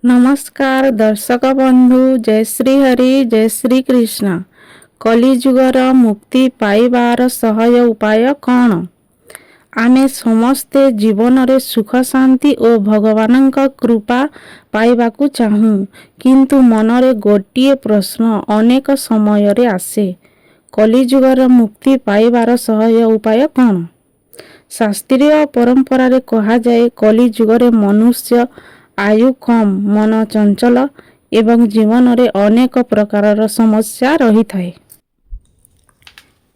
ନମସ୍କାର ଦର୍ଶକ ବନ୍ଧୁ, ଜୟ ଶ୍ରୀ ହରି, ଜୟ ଶ୍ରୀ କୃଷ୍ଣ। କଲିଯୁଗର ମୁକ୍ତି ପାଇବାର ସହଜ ଉପାୟ କ'ଣ? ଆମେ ସମସ୍ତେ ଜୀବନରେ ସୁଖ ଶାନ୍ତି ଓ ଭଗବାନଙ୍କ କୃପା ପାଇବାକୁ ଚାହୁଁ, କିନ୍ତୁ ମନରେ ଗୋଟିଏ ପ୍ରଶ୍ନ ଅନେକ ସମୟରେ ଆସେ, କଲିଯୁଗର ମୁକ୍ତି ପାଇବାର ସହଜ ଉପାୟ କ'ଣ? ଶାସ୍ତ୍ରୀୟ ପରମ୍ପରାରେ କୁହାଯାଏ, କଲିଯୁଗରେ ମନୁଷ୍ୟ ଆୟୁ କମ୍, ମନ ଚଞ୍ଚଳ ଏବଂ ଜୀବନରେ ଅନେକ ପ୍ରକାରର ସମସ୍ୟା ରହିଥାଏ।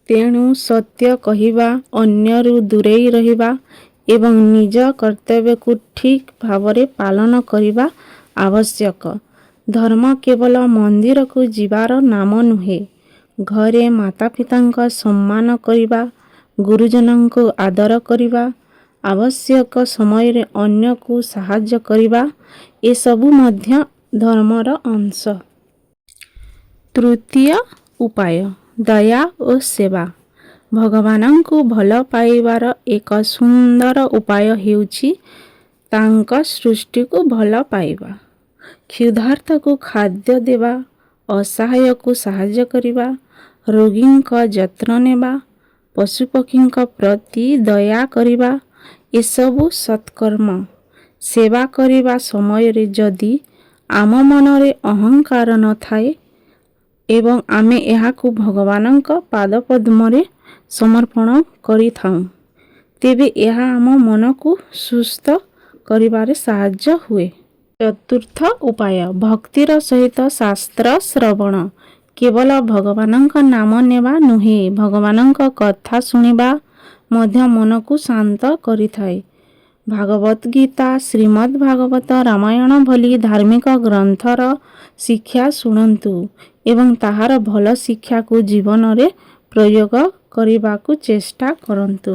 ତେଣୁ ସତ୍ୟ କହିବା, ଅନ୍ୟରୁ ଦୂରେଇ ରହିବା ଏବଂ ନିଜ କର୍ତ୍ତବ୍ୟକୁ ଠିକ୍ ଭାବରେ ପାଳନ କରିବା ଆବଶ୍ୟକ। ଧର୍ମ କେବଳ ମନ୍ଦିରକୁ ଯିବାର ନାମ ନୁହେଁ। ଘରେ ମାତାପିତାଙ୍କ ସମ୍ମାନ କରିବା, ଗୁରୁଜନଙ୍କୁ ଆଦର କରିବା, ଆବଶ୍ୟକ ସମୟରେ ଅନ୍ୟକୁ ସାହାଯ୍ୟ କରିବା, ଏସବୁ ମଧ୍ୟ ଧର୍ମର ଅଂଶ। ତୃତୀୟ ଉପାୟ, ଦୟା ଓ ସେବା। ଭଗବାନଙ୍କୁ ଭଲ ପାଇବାର ଏକ ସୁନ୍ଦର ଉପାୟ ହେଉଛି ତାଙ୍କ ସୃଷ୍ଟିକୁ ଭଲ ପାଇବା। କ୍ଷୁଧାର୍ତକୁ ଖାଦ୍ୟ ଦେବା, ଅସହାୟକୁ ସାହାଯ୍ୟ କରିବା, ରୋଗୀଙ୍କ ଯତ୍ନ ନେବା, ପଶୁପକ୍ଷୀଙ୍କ ପ୍ରତି ଦୟା କରିବା, ଏସବୁ ସତ୍କର୍ମ। ସେବା କରିବା ସମୟରେ ଯଦି ଆମ ମନରେ ଅହଙ୍କାର ନଥାଏ ଏବଂ ଆମେ ଏହାକୁ ଭଗବାନଙ୍କ ପାଦପଦ୍ମରେ ସମର୍ପଣ କରିଥାଉଁ, ତେବେ ଏହା ଆମ ମନକୁ ସୁସ୍ଥ କରିବାରେ ସାହାଯ୍ୟ ହୁଏ। ଚତୁର୍ଥ ଉପାୟ, ଭକ୍ତିର ସହିତ ଶାସ୍ତ୍ର ଶ୍ରବଣ। କେବଳ ଭଗବାନଙ୍କ ନାମ ନେବା ନୁହେଁ, ଭଗବାନଙ୍କ କଥା ଶୁଣିବା ମଧ୍ୟ ମନକୁ ଶାନ୍ତ କରିଥାଏ। ଭାଗବତ ଗୀତା, ଶ୍ରୀମଦ୍ ଭାଗବତ, ରାମାୟଣ ଭଳି ଧାର୍ମିକ ଗ୍ରନ୍ଥର ଶିକ୍ଷା ଶୁଣନ୍ତୁ ଏବଂ ତାହାର ଭଲ ଶିକ୍ଷାକୁ ଜୀବନରେ ପ୍ରୟୋଗ କରିବାକୁ ଚେଷ୍ଟା କରନ୍ତୁ।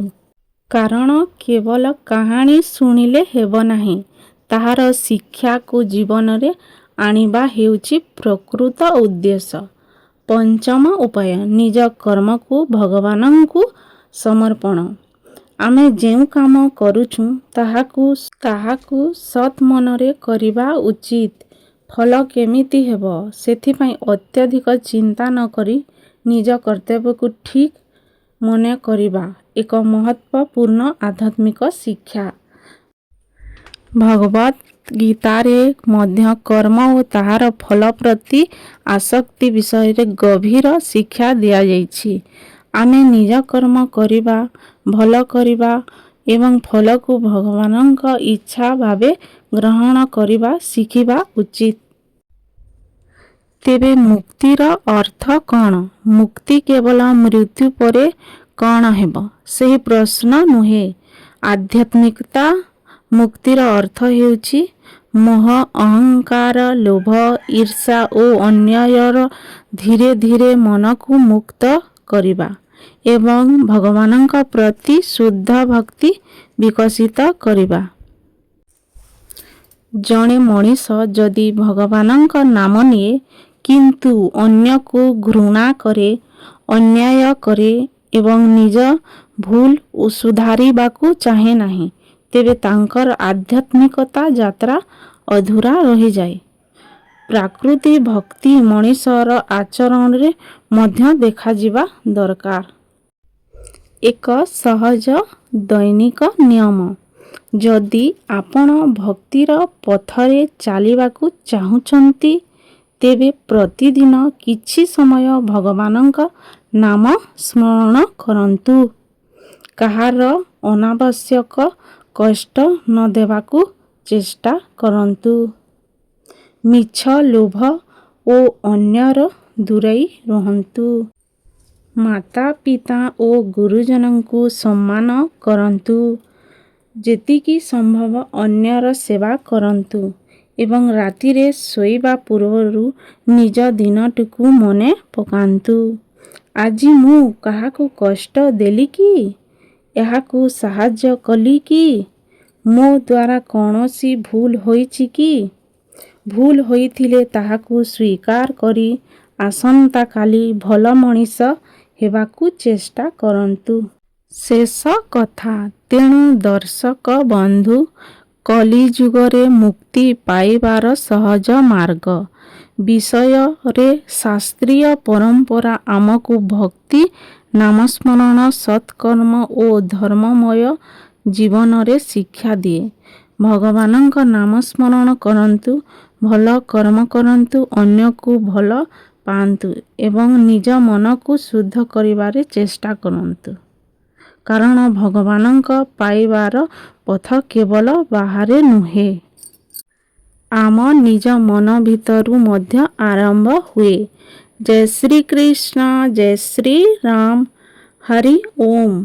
କାରଣ କେବଳ କାହାଣୀ ଶୁଣିଲେ ହେବ ନାହିଁ, ତାହାର ଶିକ୍ଷାକୁ ଜୀବନରେ ଆଣିବା ହେଉଛି ପ୍ରକୃତ ଉଦ୍ଦେଶ୍ୟ। ପଞ୍ଚମ ଉପାୟ, ନିଜ କର୍ମକୁ ଭଗବାନଙ୍କୁ ସମର୍ପଣ। ଆମେ ଯେଉଁ କାମ କରୁଛୁଁ ତାହାକୁ ସତ୍ ମନରେ କରିବା ଉଚିତ। ଫଳ କେମିତି ହେବ, ସେଥିପାଇଁ ଅତ୍ୟଧିକ ଚିନ୍ତା ନକରି ନିଜ କର୍ତ୍ତବ୍ୟକୁ ଠିକ୍ ମନେ କରିବା ଏକ ମହତ୍ତ୍ୱପୂର୍ଣ୍ଣ ଆଧ୍ୟାତ୍ମିକ ଶିକ୍ଷା। ଭଗବତ ଗୀତାରେ ମଧ୍ୟ କର୍ମ ଓ ତାହାର ଫଳ ପ୍ରତି ଆସକ୍ତି ବିଷୟରେ ଗଭୀର ଶିକ୍ଷା ଦିଆଯାଇଛି। ଆମେ ନିଜ କର୍ମ କରିବା, ଭଲ କରିବା ଏବଂ ଫଳକୁ ଭଗବାନଙ୍କ ଇଚ୍ଛା ଭାବେ ଗ୍ରହଣ କରିବା ଶିଖିବା ଉଚିତ। ତେବେ ମୁକ୍ତିର ଅର୍ଥ କ'ଣ? ମୁକ୍ତି କେବଳ ମୃତ୍ୟୁ ପରେ କ'ଣ ହେବ, ସେହି ପ୍ରଶ୍ନ ନୁହେଁ। ଆଧ୍ୟାତ୍ମିକତା ମୁକ୍ତିର ଅର୍ଥ ହେଉଛି ମୋହ, ଅହଙ୍କାର, ଲୋଭ, ଈର୍ଷା ଓ ଅନ୍ୟାୟର ଧୀରେ ଧୀରେ ମନକୁ ମୁକ୍ତ କରିବା ଏବଂ ଭଗବାନଙ୍କ ପ୍ରତି ଶୁଦ୍ଧ ଭକ୍ତି ବିକଶିତ କରିବା। ଜଣେ ମଣିଷ ଯଦି ଭଗବାନଙ୍କ ନାମ ନିଏ କିନ୍ତୁ ଅନ୍ୟକୁ ଘୃଣା କରେ, ଅନ୍ୟାୟ କରେ ଏବଂ ନିଜ ଭୁଲ ସୁଧାରିବାକୁ ଚାହେଁ ନାହିଁ, ତେବେ ତାଙ୍କର ଆଧ୍ୟାତ୍ମିକତା ଯାତ୍ରା ଅଧୁରା ରହିଯାଏ। ପ୍ରକୃତି ଭକ୍ତି ମଣିଷର ଆଚରଣରେ ମଧ୍ୟ ଦେଖାଯିବା ଦରକାର। ଏକ ସହଜ ଦୈନିକ ନିୟମ। ଯଦି ଆପଣ ଭକ୍ତିର ପଥରେ ଚାଲିବାକୁ ଚାହୁଁଛନ୍ତି, ତେବେ ପ୍ରତିଦିନ କିଛି ସମୟ ଭଗବାନଙ୍କ ନାମ ସ୍ମରଣ କରନ୍ତୁ। କାହାର ଅନାବଶ୍ୟକ କଷ୍ଟ ନ ଦେବାକୁ ଚେଷ୍ଟା କରନ୍ତୁ। ମିଛ, ଲୋଭ ଓ ଅନ୍ୟର ଦୂରେଇ ରୁହନ୍ତୁ। ମାତାପିତା ଓ ଗୁରୁଜନଙ୍କୁ ସମ୍ମାନ କରନ୍ତୁ। ଯେତିକି ସମ୍ଭବ ଅନ୍ୟର ସେବା କରନ୍ତୁ ଏବଂ ରାତିରେ ଶୋଇବା ପୂର୍ବରୁ ନିଜ ଦିନଟିକୁ ମନେ ପକାନ୍ତୁ। ଆଜି ମୁଁ କାହାକୁ କଷ୍ଟ ଦେଲି କି? ଏହାକୁ ସାହାଯ୍ୟ କଲି କି? ମୋ ଦ୍ୱାରା କୌଣସି ଭୁଲ ହୋଇଛି କି? ଭୁଲ ହୋଇଥିଲେ ତାହାକୁ ସ୍ୱୀକାର କରି ଆସନ୍ତାକାଲି ଭଲ ମଣିଷ ହେବାକୁ ଚେଷ୍ଟା କରନ୍ତୁ। ଶେଷ କଥା, ତେଣୁ ଦର୍ଶକ ବନ୍ଧୁ, କଲିଯୁଗରେ ମୁକ୍ତି ପାଇବାର ସହଜ ମାର୍ଗ ବିଷୟରେ ଶାସ୍ତ୍ରୀୟ ପରମ୍ପରା ଆମକୁ ଭକ୍ତି, ନାମସ୍ମରଣ, ସତ୍କର୍ମ ଓ ଧର୍ମମୟ ଜୀବନରେ ଶିକ୍ଷା ଦିଏ। ଭଗବାନଙ୍କ ନାମ ସ୍ମରଣ କରନ୍ତୁ, ଭଲ କର୍ମ କରନ୍ତୁ, ଅନ୍ୟକୁ ଭଲ ପାଆନ୍ତୁ ଏବଂ ନିଜ ମନକୁ ଶୁଦ୍ଧ କରିବାରେ ଚେଷ୍ଟା କରନ୍ତୁ। କାରଣ ଭଗବାନଙ୍କ ପାଇବାର ପଥ କେବଳ ବାହାରେ ନୁହେଁ, ଆମ ନିଜ ମନ ଭିତରୁ ମଧ୍ୟ ଆରମ୍ଭ ହୁଏ। ଜୟ ଶ୍ରୀ କୃଷ୍ଣ, ଜୟ ଶ୍ରୀ ରାମ, ହରି ଓମ୍।